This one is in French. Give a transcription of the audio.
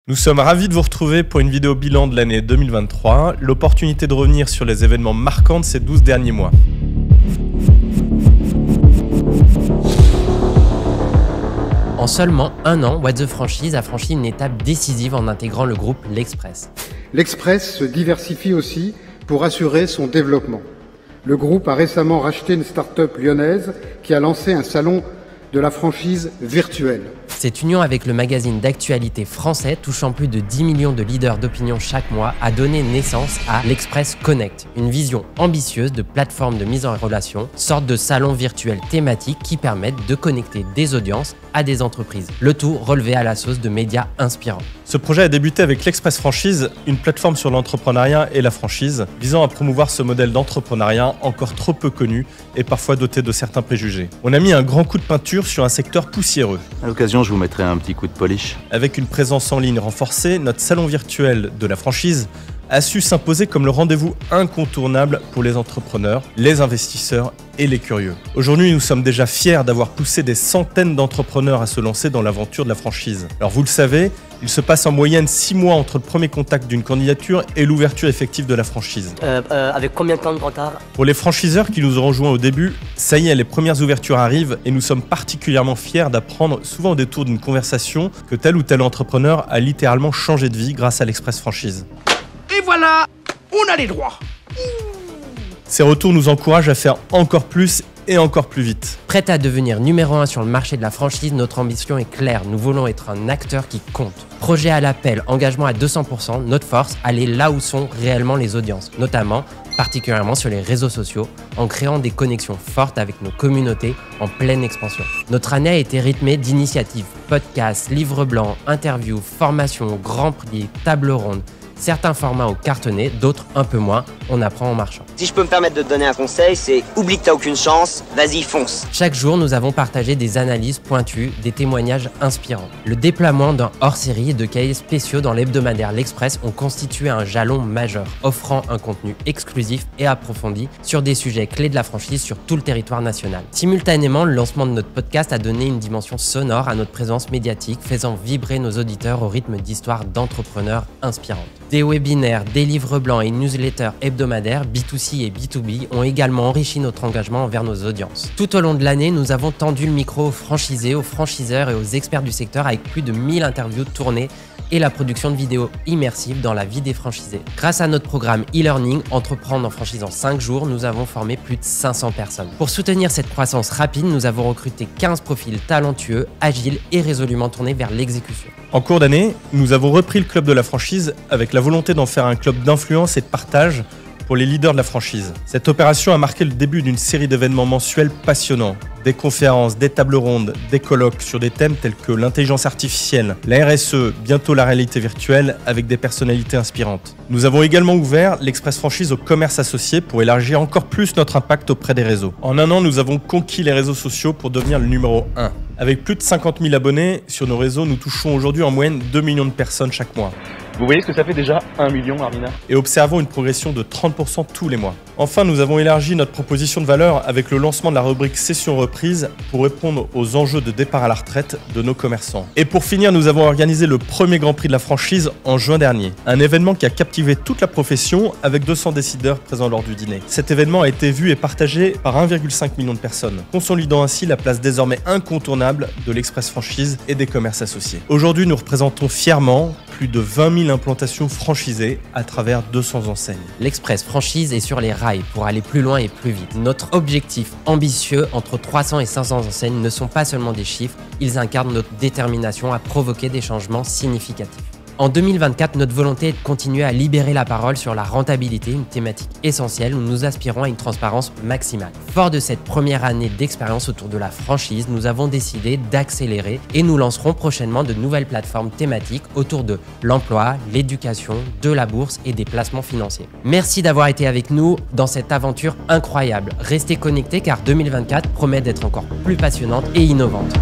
Nous sommes ravis de vous retrouver pour une vidéo bilan de l'année 2023, l'opportunité de revenir sur les événements marquants de ces 12 derniers mois. En seulement un an, What the Franchise a franchi une étape décisive en intégrant le groupe L'Express. L'Express se diversifie aussi pour assurer son développement. Le groupe a récemment racheté une start-up lyonnaise qui a lancé un salon de la franchise virtuelle. Cette union avec le magazine d'actualité français, touchant plus de 10 millions de leaders d'opinion chaque mois, a donné naissance à l'Express Connect, une vision ambitieuse de plateforme de mise en relation, sorte de salon virtuel thématique qui permettent de connecter des audiences à des entreprises. Le tout relevé à la sauce de médias inspirants. Ce projet a débuté avec l'Express Franchise, une plateforme sur l'entrepreneuriat et la franchise, visant à promouvoir ce modèle d'entrepreneuriat encore trop peu connu et parfois doté de certains préjugés. On a mis un grand coup de peinture sur un secteur poussiéreux. À l'occasion, je vous mettrai un petit coup de polish. Avec une présence en ligne renforcée, notre salon virtuel de la franchise a su s'imposer comme le rendez-vous incontournable pour les entrepreneurs, les investisseurs et les curieux. Aujourd'hui, nous sommes déjà fiers d'avoir poussé des centaines d'entrepreneurs à se lancer dans l'aventure de la franchise. Alors vous le savez, il se passe en moyenne 6 mois entre le premier contact d'une candidature et l'ouverture effective de la franchise. Avec combien de temps de retard? Pour les franchiseurs qui nous ont rejoints au début, ça y est, les premières ouvertures arrivent et nous sommes particulièrement fiers d'apprendre, souvent au détour d'une conversation, que tel ou tel entrepreneur a littéralement changé de vie grâce à l'Express Franchise. Et voilà, on a les droits. Ces retours nous encouragent à faire encore plus et encore plus vite. Prêt à devenir numéro 1 sur le marché de la franchise, notre ambition est claire. Nous voulons être un acteur qui compte. Projet à l'appel, engagement à 200%, notre force, aller là où sont réellement les audiences, notamment, particulièrement sur les réseaux sociaux, en créant des connexions fortes avec nos communautés en pleine expansion. Notre année a été rythmée d'initiatives, podcasts, livres blancs, interviews, formations, grands prix, tables rondes. Certains formats ont cartonné, d'autres un peu moins, on apprend en marchant. Si je peux me permettre de te donner un conseil, c'est oublie que t'as aucune chance, vas-y fonce. Chaque jour, nous avons partagé des analyses pointues, des témoignages inspirants. Le déploiement d'un hors-série et de cahiers spéciaux dans l'hebdomadaire L'Express ont constitué un jalon majeur, offrant un contenu exclusif et approfondi sur des sujets clés de la franchise sur tout le territoire national. Simultanément, le lancement de notre podcast a donné une dimension sonore à notre présence médiatique, faisant vibrer nos auditeurs au rythme d'histoires d'entrepreneurs inspirantes. Des webinaires, des livres blancs et newsletters hebdomadaires B2C et B2B ont également enrichi notre engagement envers nos audiences. Tout au long de l'année, nous avons tendu le micro aux franchisés, aux franchiseurs et aux experts du secteur avec plus de 1000 interviews tournées et la production de vidéos immersives dans la vie des franchisés. Grâce à notre programme e-learning Entreprendre en franchise en 5 jours, nous avons formé plus de 500 personnes. Pour soutenir cette croissance rapide, nous avons recruté 15 profils talentueux, agiles et résolument tournés vers l'exécution. En cours d'année, nous avons repris le club de la franchise avec la volonté d'en faire un club d'influence et de partage pour les leaders de la franchise. Cette opération a marqué le début d'une série d'événements mensuels passionnants. Des conférences, des tables rondes, des colloques sur des thèmes tels que l'intelligence artificielle, la RSE, bientôt la réalité virtuelle avec des personnalités inspirantes. Nous avons également ouvert l'Express Franchise au commerce associé pour élargir encore plus notre impact auprès des réseaux. En un an, nous avons conquis les réseaux sociaux pour devenir le numéro 1. Avec plus de 50 000 abonnés sur nos réseaux, nous touchons aujourd'hui en moyenne 2 millions de personnes chaque mois. Vous voyez ce que ça fait déjà 1 million, Armina? Et observons une progression de 30% tous les mois. Enfin, nous avons élargi notre proposition de valeur avec le lancement de la rubrique Session reprise pour répondre aux enjeux de départ à la retraite de nos commerçants. Et pour finir, nous avons organisé le premier Grand Prix de la franchise en juin dernier. Un événement qui a captivé toute la profession avec 200 décideurs présents lors du dîner. Cet événement a été vu et partagé par 1,5 million de personnes, consolidant ainsi la place désormais incontournable de l'Express Franchise et des commerces associés. Aujourd'hui, nous représentons fièrement plus de 20 000 implantations franchisées à travers 200 enseignes. L'Express Franchise est sur les rails pour aller plus loin et plus vite. Notre objectif ambitieux, entre 300 et 500 enseignes, ne sont pas seulement des chiffres, ils incarnent notre détermination à provoquer des changements significatifs. En 2024, notre volonté est de continuer à libérer la parole sur la rentabilité, une thématique essentielle où nous aspirons à une transparence maximale. Fort de cette première année d'expérience autour de la franchise, nous avons décidé d'accélérer et nous lancerons prochainement de nouvelles plateformes thématiques autour de l'emploi, l'éducation, de la bourse et des placements financiers. Merci d'avoir été avec nous dans cette aventure incroyable. Restez connectés car 2024 promet d'être encore plus passionnante et innovante.